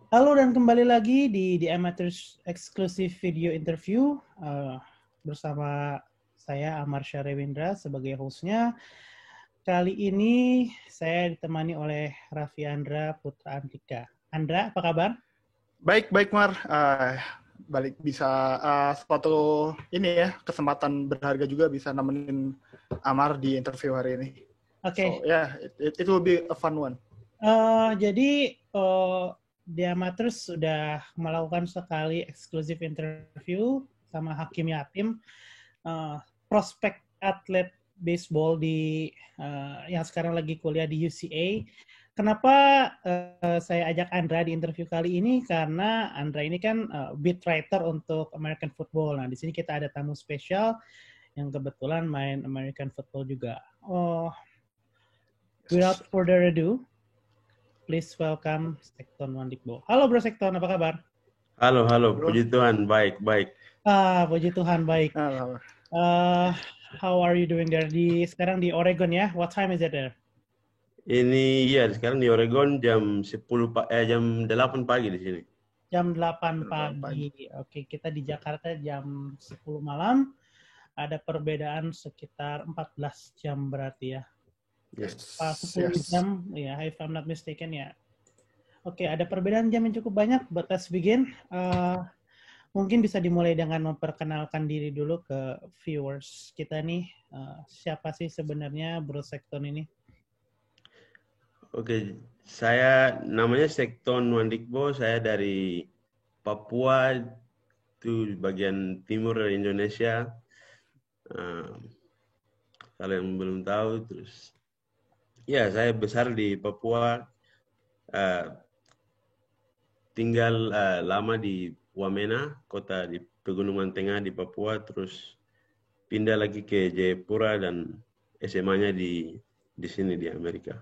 Halo dan kembali lagi di Amateurs Exclusive Video Interview bersama saya Amar Syarewindra sebagai hostnya. Kali ini saya ditemani oleh Raffi Andra Putra Antika. Andra, apa kabar? Baik, baik Mar. Balik bisa suatu ini ya kesempatan berharga juga bisa nemenin Amar di interview hari ini. Oke. So yeah, it will be a fun one. Jadi di Amateurs sudah melakukan sekali eksklusif interview sama Hakim Yatim, prospek atlet baseball yang sekarang lagi kuliah di UCA. Kenapa saya ajak Andra di interview kali ini? Karena Andra ini kan beat writer untuk American Football. Nah, di sini kita ada tamu spesial yang kebetulan main American Football juga. Without further ado, please welcome Sekton Wandikbo. Halo Bro Sekton, apa kabar? Halo, Bro. puji Tuhan, baik. Puji Tuhan, baik. How are you doing there? Sekarang di Oregon ya? What time is it there? Ini ya sekarang di Oregon jam 8 pagi di sini. Jam 8 pagi. Oke, kita di Jakarta jam 10 malam. Ada perbedaan sekitar 14 jam berarti ya. Yes. 10 jam, ya, if I'm not mistaken ya. Oke, ada perbedaan jam yang cukup banyak, but let's begin. Mungkin bisa dimulai dengan memperkenalkan diri dulu ke viewers kita nih. Siapa sih sebenarnya Bro Sekton ini? Oke, saya namanya Sekton Wandikbo, saya dari Papua, itu bagian timur dari Indonesia. Kalau yang belum tahu, terus ya saya besar di Papua, tinggal lama di Wamena, kota di Pegunungan Tengah di Papua, terus pindah lagi ke Jayapura dan SMA-nya di sini di Amerika.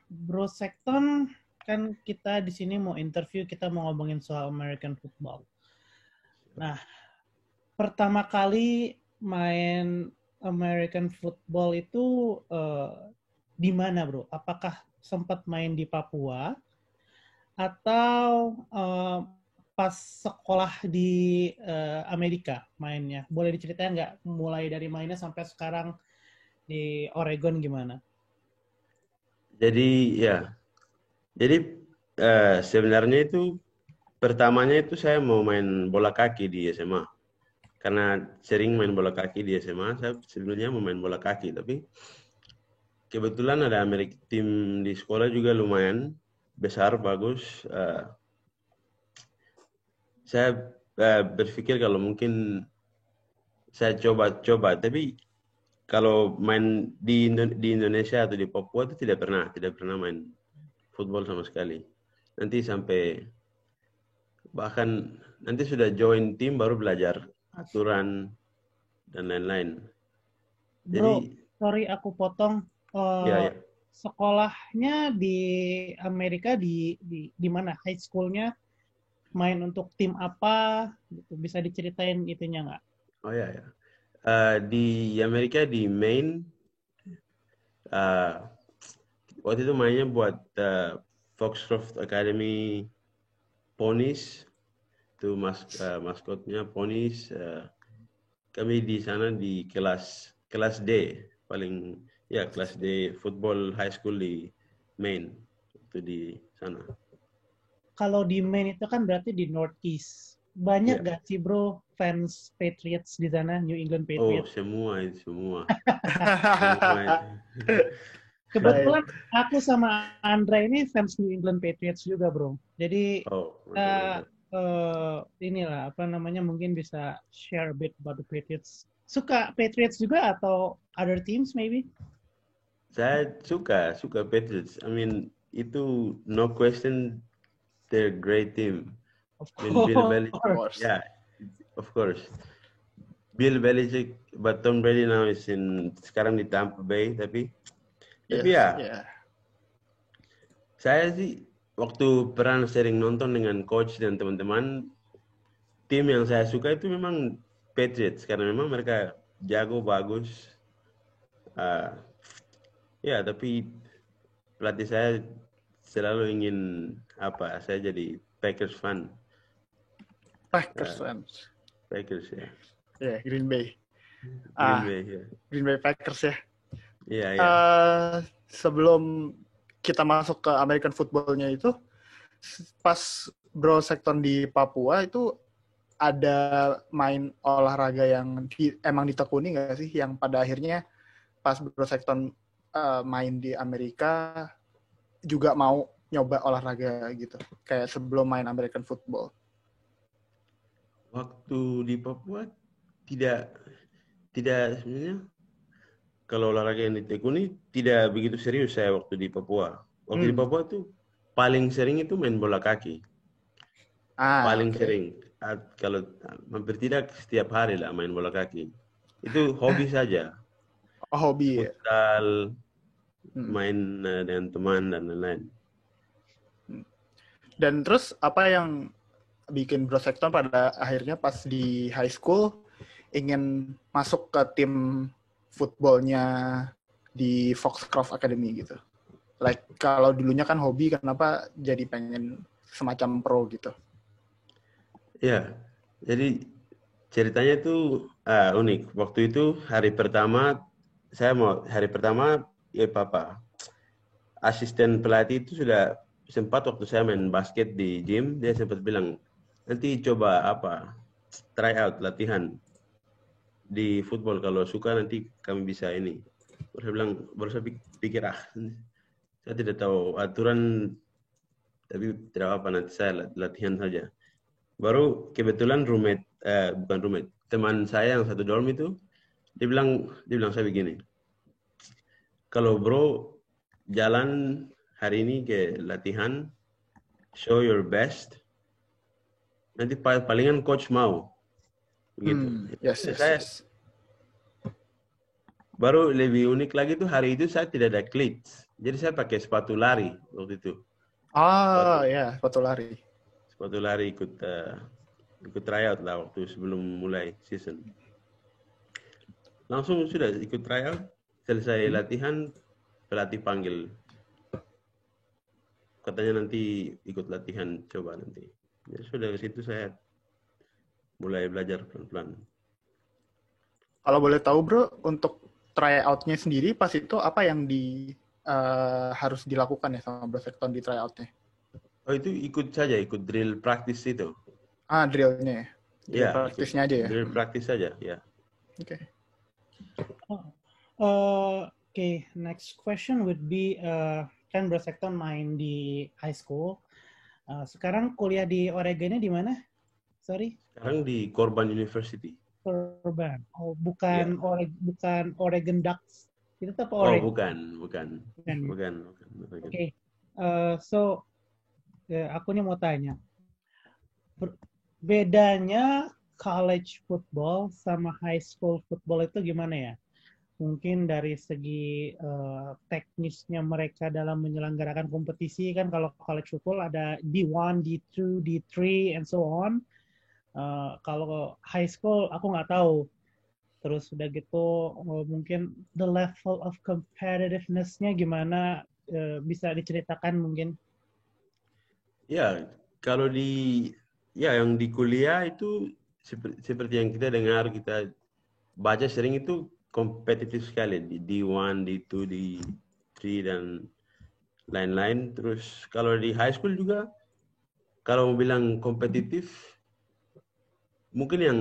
Bro Sekton, kan kita di sini mau interview, kita mau ngomongin soal American football. Nah, pertama kali main American football itu di mana, Bro? Apakah sempat main di Papua atau pas sekolah di Amerika mainnya? Boleh diceritain nggak mulai dari mainnya sampai sekarang di Oregon gimana? Jadi sebenarnya itu pertamanya itu saya mau main bola kaki di SMA. Karena sering main bola kaki di SMA, saya sebenarnya mau main bola kaki, tapi kebetulan ada tim di sekolah juga lumayan besar, bagus. Saya berpikir kalau mungkin saya coba, tapi kalau main di Indonesia atau di Papua itu tidak pernah main football sama sekali. Bahkan nanti sudah join tim baru belajar aturan dan lain-lain. Bro, sorry aku potong. Ya. Sekolahnya di Amerika di mana? High schoolnya main untuk tim apa? Bisa diceritain itunya nggak? Oh ya. Di Amerika di Maine, waktu itu mainnya buat Foxcroft Academy Ponies, itu maskotnya Ponies. Kami di sana di kelas D, kelas D football high school di Maine, itu di sana. Kalau di Maine itu kan berarti di Northeast. Banyak gak sih bro fans Patriots di sana, New England Patriots? Oh, semua. Kebetulan aku sama Andra ini fans New England Patriots juga bro. Jadi inilah apa namanya, mungkin bisa share a bit about the Patriots. Suka Patriots juga atau other teams maybe? Saya suka Patriots. I mean, itu no question, they're a great team. Of course. Bill Belichick, yeah, of course. Bill Belichick, but Tom Brady now is sekarang di Tampa Bay, tapi ya. Saya sih waktu pernah sering nonton dengan coach dan teman-teman, tim yang saya suka itu memang Patriots karena memang mereka jago, bagus. Ya, tapi pelatih saya selalu ingin saya jadi Packers fan. Packers fans. Packers ya. Ya, Green Bay. Green Bay ya. Green Bay Packers ya. Iya, iya. Sebelum kita masuk ke American football-nya itu, pas Bro Sekton di Papua itu ada main olahraga yang emang ditekuni nggak sih? Yang pada akhirnya pas Bro Sekton main di Amerika juga mau nyoba olahraga gitu. Kayak sebelum main American football. Waktu di Papua tidak sebenarnya kalau olahraga yang ditekuni tidak begitu serius saya waktu di Papua. Waktu di Papua tuh paling sering itu main bola kaki. Paling sering. Kalau hampir tidak setiap hari lah main bola kaki. Itu hobi saja. Oh, hobi ya. Futsal, main dengan teman dan lain-lain. Dan terus apa yang bikin Bro Sekton pada akhirnya pas di high school ingin masuk ke tim footballnya di Foxcroft Academy gitu? Like kalau dulunya kan hobi, kenapa jadi pengen semacam pro gitu? Ya, jadi ceritanya itu unik. Waktu itu hari pertama asisten pelatih itu sudah sempat waktu saya main basket di gym, dia sempat bilang nanti coba try out latihan di football, kalau suka nanti kami bisa ini. Baru saya pikir saya tidak tahu aturan, tapi tidak apa, nanti saya latihan saja. Baru kebetulan teman saya yang satu dorm itu, dia bilang saya begini, kalau bro jalan hari ini ke latihan, show your best, nanti palingan coach mau. Begitu. Yes. Baru lebih unik lagi tuh, hari itu saya tidak ada cleats. Jadi saya pakai sepatu lari waktu itu. Sepatu lari. Sepatu lari ikut tryout lah waktu sebelum mulai season. Langsung sudah ikut tryout, selesai latihan, pelatih panggil. Katanya nanti ikut latihan, coba nanti. Ya sudah, ke situ saya mulai belajar pelan-pelan. Kalau boleh tahu bro, untuk tryout-nya sendiri pas itu apa yang harus dilakukan ya sama Bro Sekton di tryout-nya? Oh, itu ikut drill practice itu. Drill-nya ya? Drill practice-nya aja ya? Drill practice saja, ya. Oke. Okay, next question would be, kan Bro Sekton main di high school. Sekarang kuliah di Oregon-nya di mana? Sorry? Sekarang di Corban University. Corban. Oh, bukan Oregon Ducks. Itu tetap Oregon. Bukan. Oke. So aku nih mau tanya. Bedanya college football sama high school football itu gimana ya? Mungkin dari segi teknisnya mereka dalam menyelenggarakan kompetisi, kan kalau college football ada D1, D2, D3, and so on. Kalau high school aku nggak tahu. Terus udah gitu mungkin the level of competitiveness-nya gimana, bisa diceritakan mungkin? Ya, kalau yang di kuliah itu seperti yang kita dengar, kita baca sering, itu kompetitif sekali di D1, D2, D3 dan lain-lain. Terus kalau di high school juga, kalau mau bilang kompetitif, mungkin yang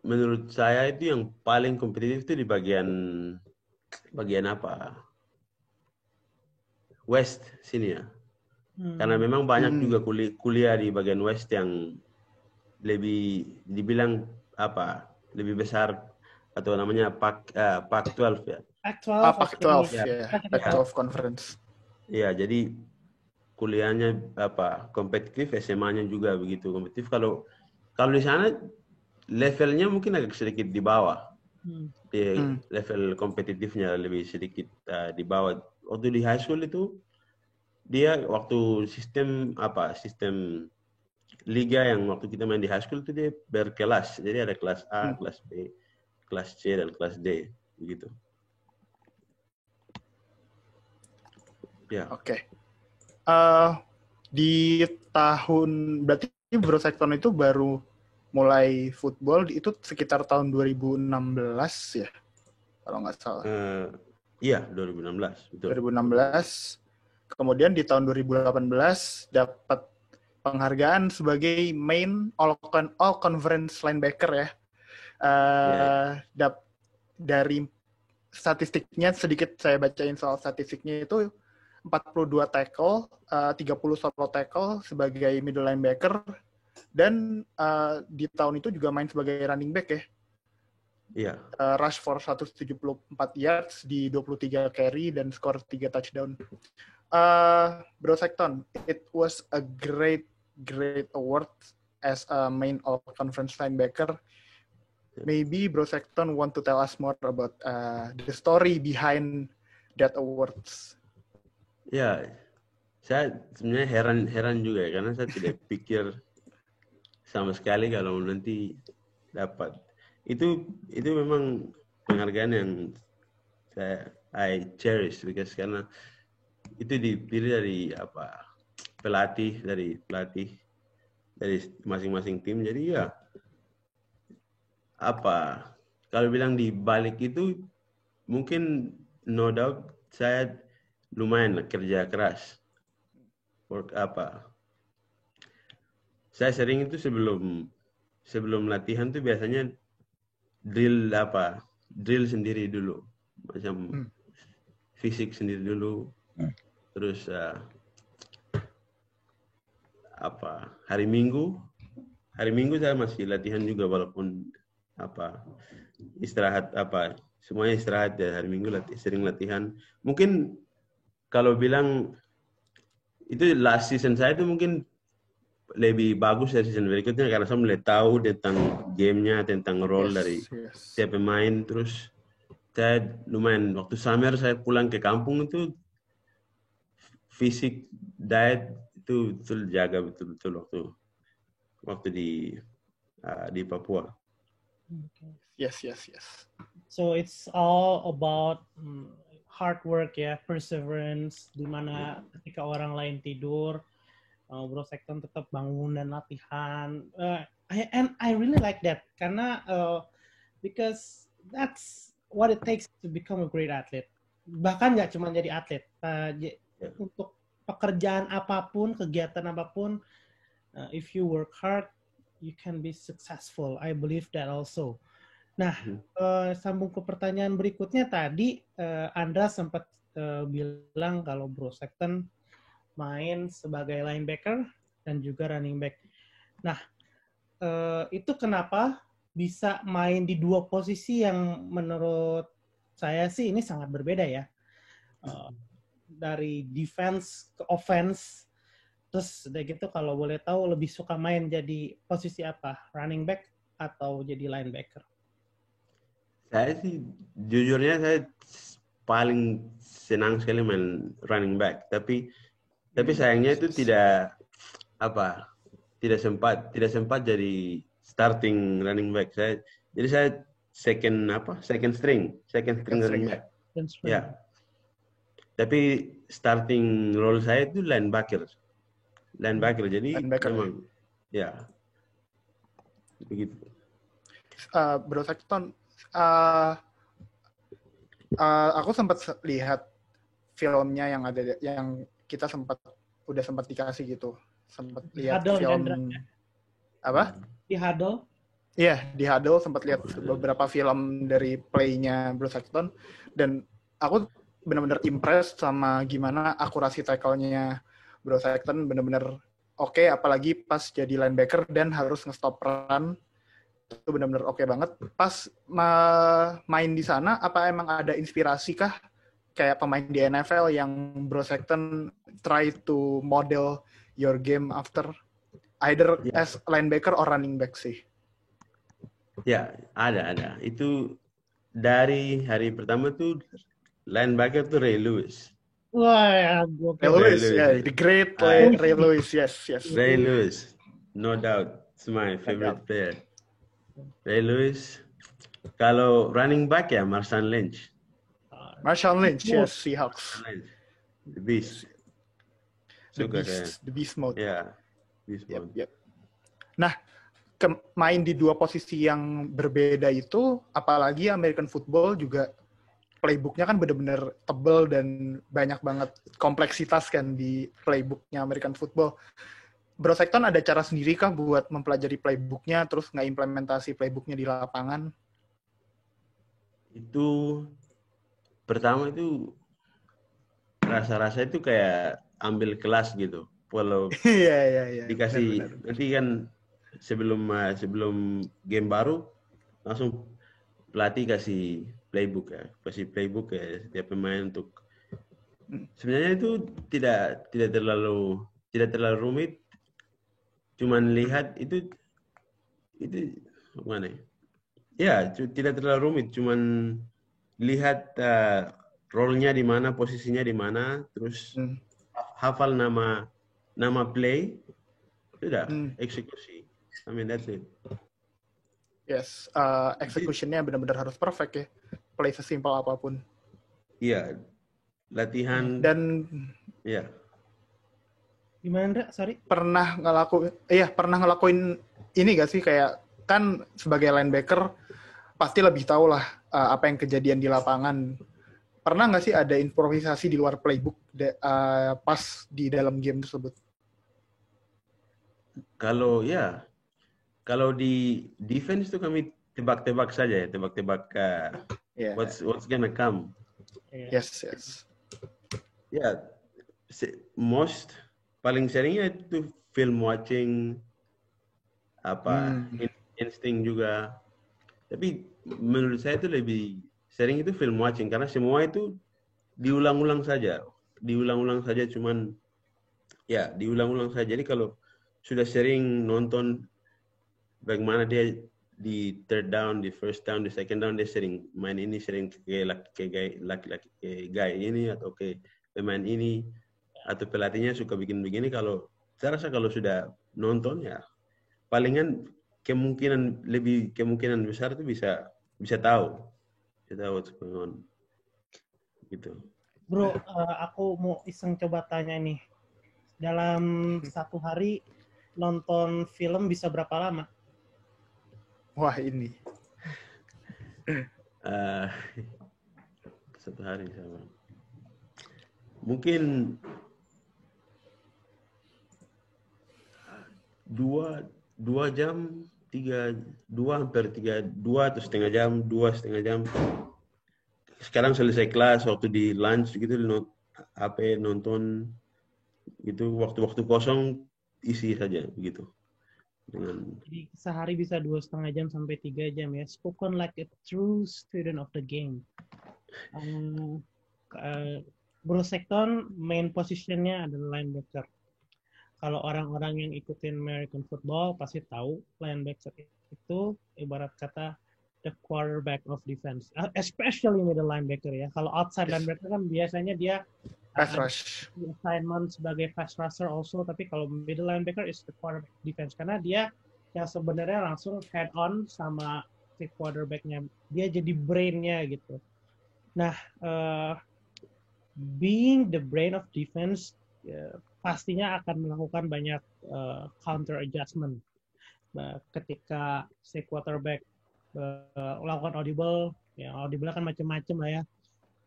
menurut saya itu yang paling kompetitif itu di bagian West sini ya. Karena memang banyak juga kuliah di bagian West yang lebih dibilang lebih besar, atau namanya Pac-12 ya. Pac-12 ya. Pac-12 Conference. Iya, jadi kuliahnya kompetitif, SMA-nya juga begitu kompetitif. Kalau di sana levelnya mungkin agak sedikit di bawah. Level kompetitifnya lebih sedikit di bawah. Waktu di high school itu dia waktu sistem liga yang waktu kita main di high school itu dia berkelas. Jadi ada kelas A, kelas B, kelas C dan kelas D begitu. Ya. Oke. Di tahun berarti Bro Sekton itu baru mulai football itu sekitar tahun 2016 ya, kalau nggak salah. Iya, 2016, betul. 2016. Kemudian di tahun 2018 dapat penghargaan sebagai main all conference linebacker ya. Dari statistiknya sedikit saya bacain soal statistiknya itu 42 tackle, 30 solo tackle sebagai middle linebacker, dan di tahun itu juga main sebagai running back ya. Iya. Rush for 174 yards di 23 carry dan skor 3 touchdown. Bro Sekton, it was a great award as a main all conference linebacker. Maybe Bro Sekton want to tell us more about the story behind that awards. Ya, saya sebenarnya heran juga ya, karena saya tidak pikir sama sekali kalau nanti dapat. Itu memang penghargaan yang I cherish, because karena itu dipilih dari pelatih dari masing-masing tim. Jadi ya kalau bilang di balik itu mungkin no doubt saya lumayan kerja keras. Saya sering itu sebelum latihan tuh biasanya drill sendiri dulu, macam fisik sendiri dulu. Terus hari Minggu saya masih latihan juga, walaupun istirahat semuanya istirahat ya. Hari Minggu sering latihan. Mungkin kalau bilang itu last season saya itu mungkin lebih bagus dari season berikutnya, karena saya mulai tahu tentang gamenya, tentang role dari setiap pemain. Terus saya lumayan, waktu summer saya pulang ke kampung itu fisik, diet itu jaga betul-betul waktu di Papua. Okay. Yes. So it's all about hard work ya, perseverance, di mana ketika orang lain tidur, Bro Sekton tetap bangun dan latihan. I really like that karena because that's what it takes to become a great athlete. Bahkan nggak cuma jadi atlet, untuk pekerjaan apapun, kegiatan apapun, if you work hard, you can be successful. I believe that also. Nah, sambung ke pertanyaan berikutnya tadi, Andra sempat bilang kalau Bro Sekton main sebagai linebacker dan juga running back. Nah, itu kenapa bisa main di dua posisi yang menurut saya sih ini sangat berbeda ya. Dari defense ke offense. Terus udah gitu kalau boleh tahu lebih suka main jadi posisi apa? Running back atau jadi linebacker? Saya sih jujurnya saya paling senang sekali main running back, tapi sayangnya itu tidak sempat jadi starting running back. Jadi saya second string running back. Ya. Tapi starting role saya itu linebacker. Jadi memang ya begitu. Bro Sekton, aku sempat lihat filmnya yang kita udah sempat dikasih gitu. Sempat lihat film apa? Di Huddle? Iya, di Huddle sempat lihat beberapa film dari play-nya Bro Sekton, dan aku benar-benar impressed sama gimana akurasi tackle-nya Bro Sekton, benar-benar oke, apalagi pas jadi linebacker dan harus nge-stop run. Itu benar-benar oke banget. Pas main di sana, apa emang ada inspirasi kah kayak pemain di NFL yang Bro Sekton try to model your game after either as linebacker or running back sih? Ya, ada. Itu dari hari pertama tuh linebacker tuh Ray Lewis. Wah, Ray Lewis, the great Ray Lewis, yes. Ray Lewis, no doubt, it's my favorite player. Ray Lewis. Kalau running back ya Marshawn Lynch. Yes, Seahawks. The Beast. Suka saya. The Beast Mode. Ya, Beast Mode. Yep. Nah, main di dua posisi yang berbeda itu, apalagi American football juga playbooknya kan benar-benar tebel dan banyak banget kompleksitas kan di playbooknya American football. Bro Sekton ada cara sendiri kah buat mempelajari playbooknya terus nggak-implementasi playbooknya di lapangan? Itu pertama itu rasa-rasa itu kayak ambil kelas gitu. Kalau Iya. dikasih Benar. nanti kan sebelum game baru langsung pelatih kasih playbook ya setiap pemain untuk sebenarnya itu tidak terlalu rumit, cuman lihat itu mana ya tidak terlalu rumit, cuman lihat role-nya di mana, posisinya di mana, terus hafal nama play, sudah eksekusi. I mean that's it. Yes, execution-nya benar-benar harus perfect ya. Play sesimpel apapun. Iya, latihan. Dan iya. Gimana, Ndra? Sorry. Pernah ngelakuin ini gak sih, kayak kan sebagai linebacker pasti lebih tahu lah apa yang kejadian di lapangan. Pernah nggak sih ada improvisasi di luar playbook pas di dalam game tersebut? Kalau di defense itu kami tebak-tebak saja ya, what's gonna come. Yes. Ya, paling seringnya itu film watching, insting juga. Tapi menurut saya itu lebih sering itu film watching karena semua itu diulang-ulang saja, cuman ya diulang-ulang saja. Jadi kalau sudah sering nonton bagaimana dia di third down, di first down, di second down, dia sering main ini, sering ke laki-laki ke guy ini atau ke pemain ini, atau pelatihnya suka bikin begini. Kalau saya rasa kalau sudah nonton ya palingan kemungkinan besar itu bisa tahu what's going on gitu. Bro, aku mau iseng coba tanya nih, dalam satu hari nonton film bisa berapa lama? Wah, ini. Satu hari sama. Mungkin 2 jam, 2,5 jam, 2,5 jam. Sekarang selesai kelas, waktu di lunch gitu, nonton gitu, waktu-waktu kosong isi saja begitu. Jadi sehari bisa 2,5 jam sampai 3 jam ya. Spoken like a true student of the game. Bro Sekton main positionnya adalah linebacker. Kalau orang-orang yang ikutin American football pasti tahu linebacker itu ibarat kata the quarterback of defense, especially middle linebacker ya. Kalau outside linebacker kan biasanya dia pass rush assignment sebagai pass rusher also, tapi kalau middle linebacker is the quarterback defense karena dia yang sebenarnya langsung head on sama si quarterbacknya, dia jadi brainnya gitu. Nah, being the brain of defense pastinya akan melakukan banyak counter adjustment ketika si quarterback melakukan audible kan macam-macam lah ya.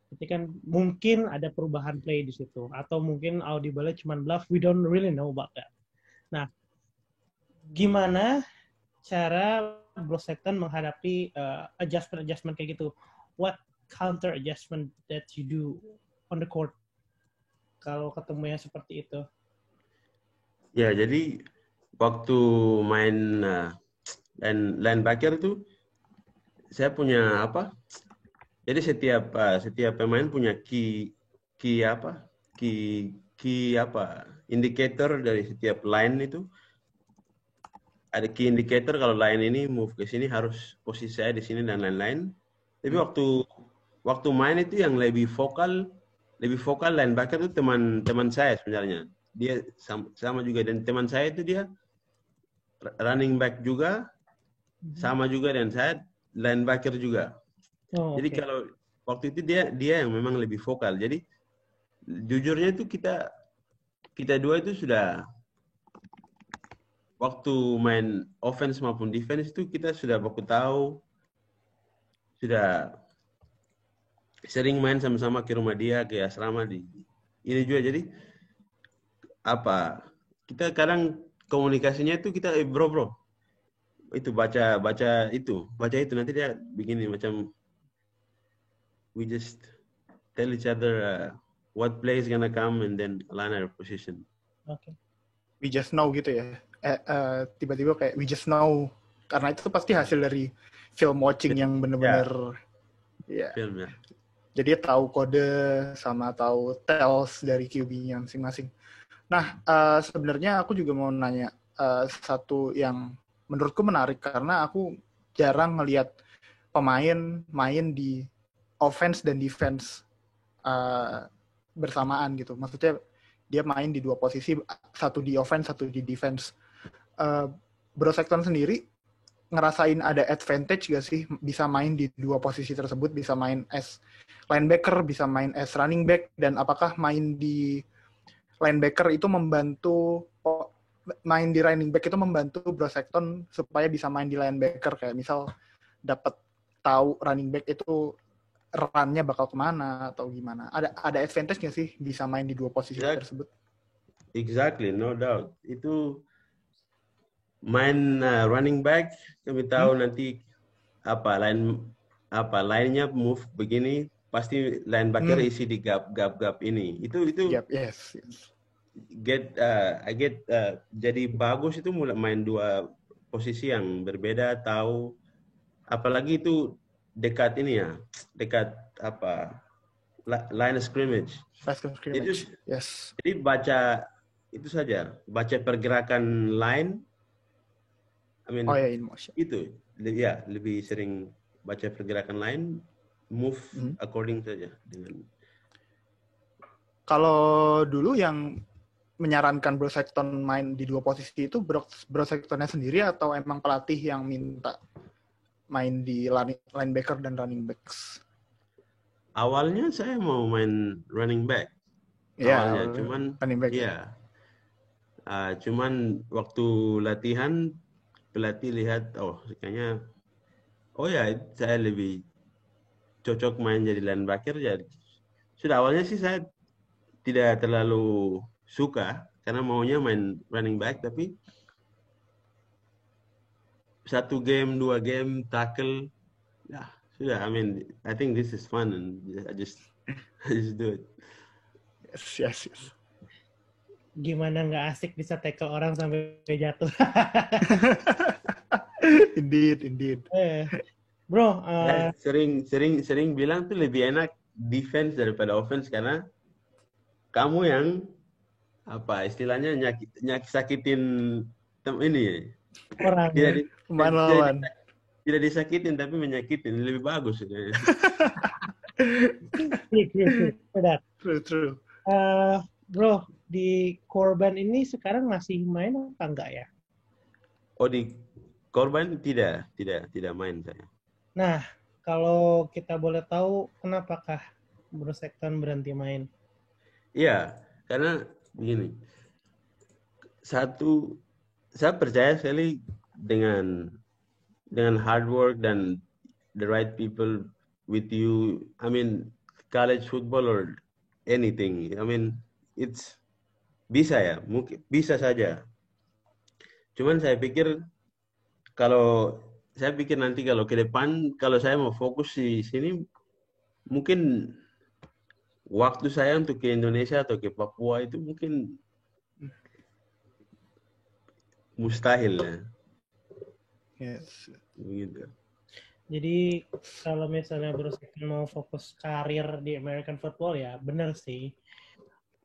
Jadi kan mungkin ada perubahan play di situ, atau mungkin audible-nya cuma bluff. We don't really know about that. Nah, gimana cara Bro Sekton menghadapi adjustment kayak gitu? What counter adjustment that you do on the court kalau ketemunya seperti itu? Ya, jadi waktu main linebacker itu saya punya apa? Jadi setiap pemain punya key indicator dari setiap line itu. Ada key indicator kalau line ini move ke sini harus posisi saya di sini dan lain-lain. Tapi waktu main itu yang lebih vokal linebacker itu teman saya sebenarnya. Dia sama juga, dan teman saya itu dia running back juga, sama juga, dan saya linebacker juga. Jadi kalau waktu itu dia yang memang lebih vokal. Jadi jujurnya itu kita dua itu sudah waktu main offense maupun defense itu kita sudah baku tahu, sudah sering main sama-sama ke rumah dia, ke asrama di ini juga. Jadi apa? Kita kadang komunikasinya itu kita bro itu baca itu nanti dia begini macam we just tell each other what play is gonna come and then align our position. Okay. We just know gitu ya. Tiba-tiba kayak we just know karena itu pasti hasil dari film watching yang benar-benar film ya. Jadi tahu kode sama tahu tells dari QB-nya masing-masing. Nah, sebenarnya aku juga mau nanya satu yang menurutku menarik karena aku jarang ngelihat pemain main di offense dan defense bersamaan gitu. Maksudnya dia main di dua posisi, satu di offense, satu di defense. Bro Sexton sendiri ngerasain ada advantage gak sih bisa main di dua posisi tersebut, bisa main as linebacker, bisa main as running back, dan apakah main di linebacker itu membantu main di running back itu membantu Bro Sexton supaya bisa main di linebacker, kayak misal dapat tahu running back itu run-nya bakal kemana atau gimana? Ada advantage nggak sih bisa main di dua posisi tersebut? Exactly, no doubt. Itu main running back kami tahu nanti line-nya move begini pasti linebacker isi di gap ini. Itu yes. Jadi bagus itu mulai main dua posisi yang berbeda, tahu apalagi itu dekat line of scrimmage. Yes. Jadi baca pergerakan line. In motion. Itu ya lebih sering baca pergerakan line, move according saja dengan. Kalau dulu yang menyarankan Bro Sexton main di dua posisi itu Bro Sextonnya sendiri atau emang pelatih yang minta main di linebacker dan running backs? Awalnya saya mau main running back. Awalnya, cuman running back, cuman waktu latihan pelatih lihat kayaknya saya lebih cocok main jadi linebacker. Jadi sudah awalnya sih saya tidak terlalu suka karena maunya main running back, tapi 1 game 2 game tackle sudah. I think this is fun and I just do it. Yes. Gimana nggak asik bisa tackle orang sampai jatuh. Indeed. Bro, sering bilang tuh lebih enak defense daripada offense karena kamu yang istilahnya sakitin ini orang. Tidak disakitin tapi menyakitin, lebih bagus. True. Bro, di Korban ini sekarang masih main apa enggak ya? Di Korban tidak main saya. Nah, kalau kita boleh tahu kenapakah Bro Sexton berhenti main? Iya, karena begini. Satu, saya percaya sekali dengan hard work dan the right people with you. College football or anything. It's bisa mungkin bisa saja. Cuman saya pikir nanti kalau ke depan kalau saya mau fokus di sini mungkin waktu saya untuk ke Indonesia atau ke Papua itu mungkin mustahil ya. Yes. Begitu. Jadi kalau misalnya Bro Sexton mau fokus karir di American football ya benar sih.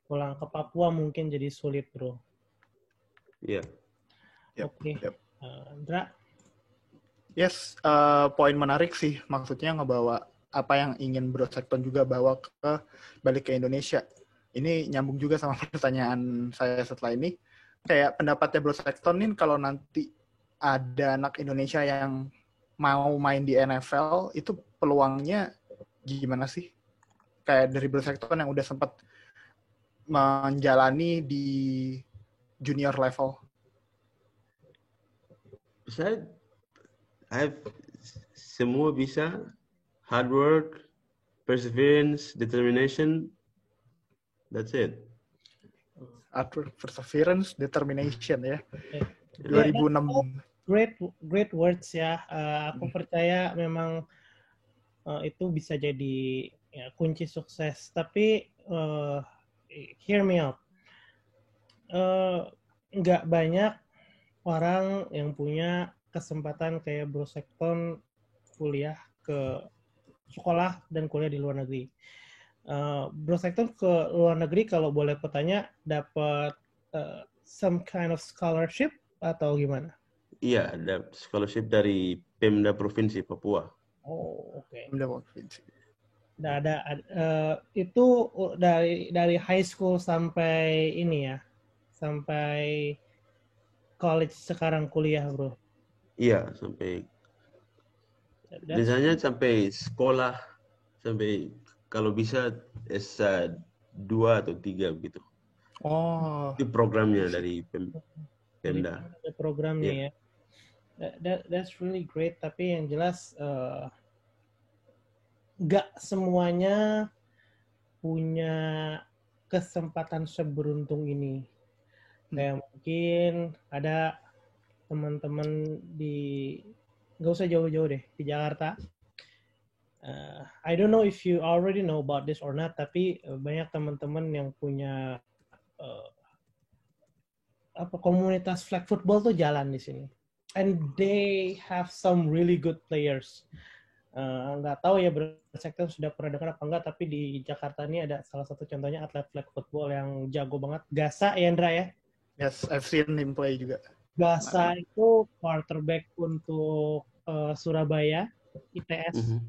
Pulang ke Papua mungkin jadi sulit, Bro. Iya. Oke. Andra? Yes, poin menarik sih. Maksudnya ngebawa apa yang ingin Bro Sexton juga bawa balik ke Indonesia. Ini nyambung juga sama pertanyaan saya setelah ini. Kayak pendapatnya Bro Sexton ini kalau nanti ada anak Indonesia yang mau main di NFL, itu peluangnya gimana sih? Kayak dari Bro Sexton yang udah sempat menjalani di junior level? Saya semua bisa, hard work, perseverance, determination, that's it. Hard work, perseverance, determination ya. Yeah. 2006. Great words ya. Aku percaya memang itu bisa jadi ya, kunci sukses. Tapi hear me out. Nggak banyak orang yang punya kesempatan kayak Bro Sekton kuliah ke sekolah dan kuliah di luar negeri. Bro Sekton ke luar negeri kalau boleh bertanya dapat some kind of scholarship atau gimana? Iya, ada scholarship dari Pemda Provinsi Papua. Oh, oke. Pemda Provinsi. Ada itu dari high school sampai ini ya, sampai college sekarang kuliah, Bro. Iya, sampai biasanya sampai sekolah, sampai kalau bisa S2 atau 3 begitu. Oh. Itu programnya dari Pemda. Ada programnya ya. That's really great. Tapi yang jelas nggak semuanya punya kesempatan seberuntung ini. Kayak mungkin ada teman-teman nggak usah jauh-jauh deh, di Jakarta. I don't know if you already know about this or not, tapi banyak teman-teman yang punya komunitas flag football tuh jalan di sini. And they have some really good players. Nggak tahu ya Sektor sudah pernah dengar apa enggak, tapi di Jakarta ini ada salah satu contohnya atlet flag football yang jago banget. Gasa ya, Indra ya? Yes, I've seen him play juga. Gasa itu quarterback untuk Surabaya, ITS.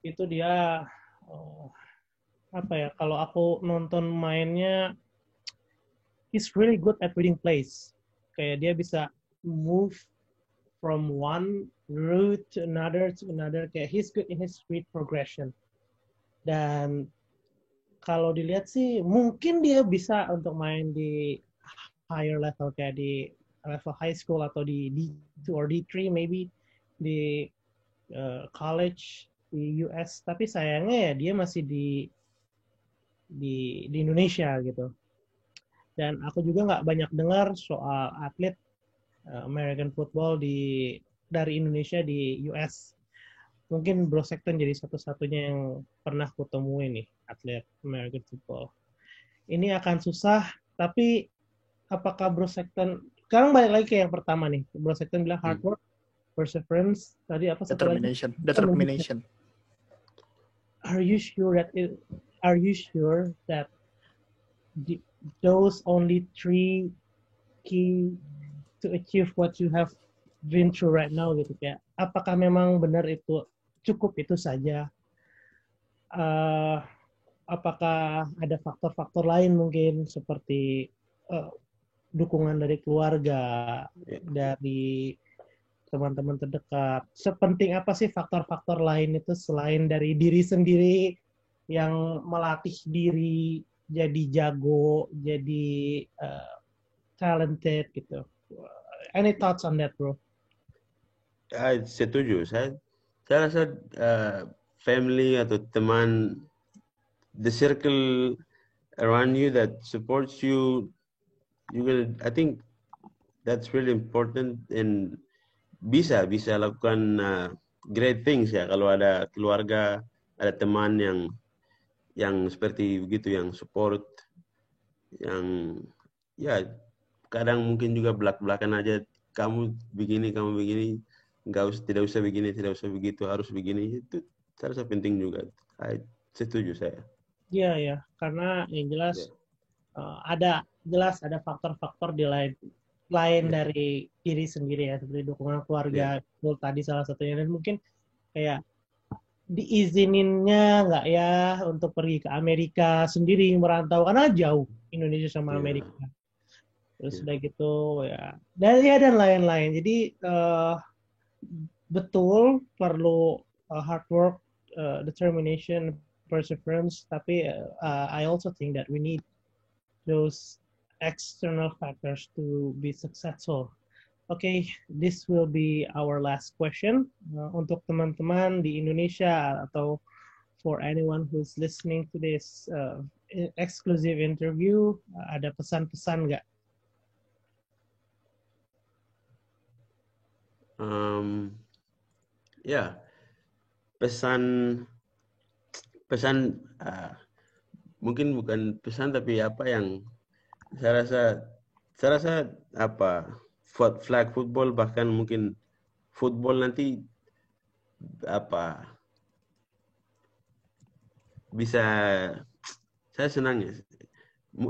Itu dia kalau aku nonton mainnya, he's really good at reading plays. Kayak dia bisa move from one route to another. Kayak he's good in his speed progression. Dan kalau dilihat sih, mungkin dia bisa untuk main di higher level, kayak di level high school atau di D2 or D3 maybe, di college di US. Tapi sayangnya ya dia masih di Indonesia gitu. Dan aku juga nggak banyak dengar soal atlet American football dari Indonesia di US. Mungkin Bro Sekton jadi satu-satunya yang pernah kutemui nih atlet American football. Ini akan susah, tapi apakah Bro Sekton, sekarang balik lagi ke yang pertama nih, Bro Sekton bilang hard work, perseverance, tadi apa? Determination. Are you sure that those only 3 key to achieve what you have been through right now gitu, kayak apakah memang benar itu cukup itu saja? Apakah ada faktor-faktor lain mungkin seperti dukungan dari keluarga, dari teman-teman terdekat? Sepenting apa sih faktor-faktor lain itu selain dari diri sendiri yang melatih diri jadi jago, jadi talented gitu? Any thoughts on that, bro? Setuju. Saya rasa family atau teman, the circle around you that supports you, I think that's really important, and bisa lakukan great things ya kalau ada keluarga, ada teman yang seperti begitu, yang support, yang ya kadang mungkin juga belak-belakan aja, kamu begini, tidak usah begini, tidak usah begitu, harus begini. Itu saya rasa penting juga. Setuju saya. Iya, karena yang jelas ada faktor-faktor di lain dari diri sendiri ya, seperti dukungan keluarga itu tadi salah satunya, dan mungkin kayak diizininnya nggak ya untuk pergi ke Amerika sendiri, merantau karena jauh Indonesia sama Amerika. Terus udah gitu ya dan lain-lain. Jadi betul perlu hard work, determination, perseverance, tapi I also think that we need those external factors to be successful. Okay, this will be our last question. Untuk teman-teman di Indonesia atau for anyone who's listening to this exclusive interview, ada pesan-pesan nggak? Ya, pesan mungkin bukan pesan tapi apa yang saya rasa apa flag football bahkan mungkin football nanti apa bisa saya senang ya.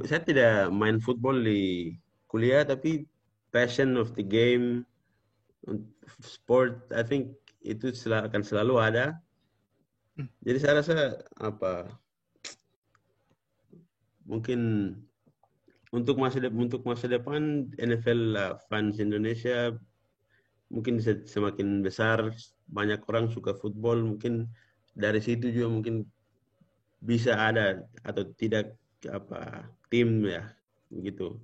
Saya tidak main football di kuliah tapi passion of the game sport I think itu akan selalu ada. Jadi saya rasa apa mungkin untuk masa depan NFL fans Indonesia mungkin bisa semakin besar, banyak orang suka football, mungkin dari situ juga mungkin bisa ada atau tidak apa tim ya begitu.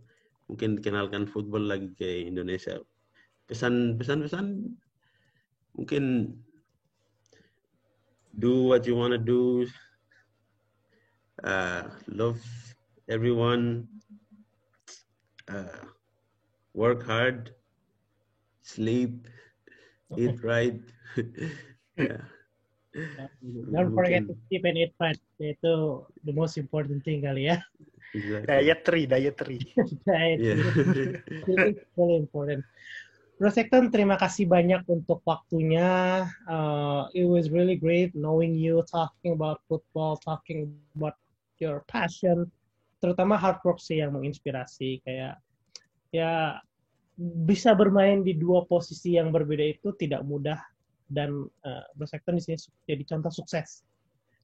Mungkin kenalkan football lagi ke Indonesia. Pesan mungkin do what you want to do, love everyone, work hard, sleep, eat right. Yeah. Don't forget to sleep and eat right. Itu the most important thing kali ya. Exactly. Dietary. Diet. Yeah. It's really important. Bro Sekton, terima kasih banyak untuk waktunya. It was really great knowing you, talking about football, talking about your passion, terutama hard work sih yang menginspirasi. Kayak ya bisa bermain di dua posisi yang berbeda itu tidak mudah, dan Bro Sekton di sini jadi contoh sukses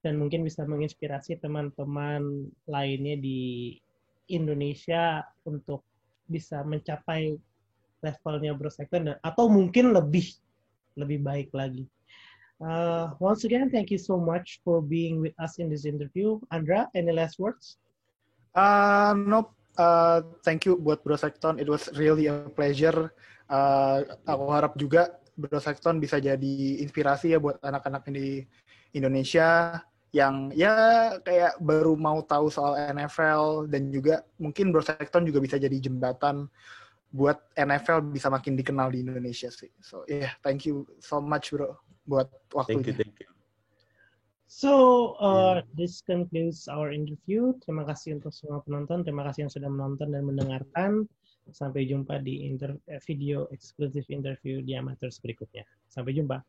dan mungkin bisa menginspirasi teman-teman lainnya di Indonesia untuk bisa mencapai levelnya Bro Sekton atau mungkin lebih baik lagi. Once again, thank you so much for being with us in this interview. Andra, any last words? Nope. Thank you buat Bro Sekton. It was really a pleasure. Aku harap juga Bro Sekton bisa jadi inspirasi ya buat anak-anak di Indonesia yang ya kayak baru mau tahu soal NFL, dan juga mungkin Bro Sekton juga bisa jadi jembatan buat NFL bisa makin dikenal di Indonesia sih. So yeah, thank you so much Bro buat waktunya. Thank you. So this concludes our interview. Terima kasih untuk semua penonton. Terima kasih yang sudah menonton dan mendengarkan. Sampai jumpa di video eksklusif interview di Amateurs berikutnya. Sampai jumpa.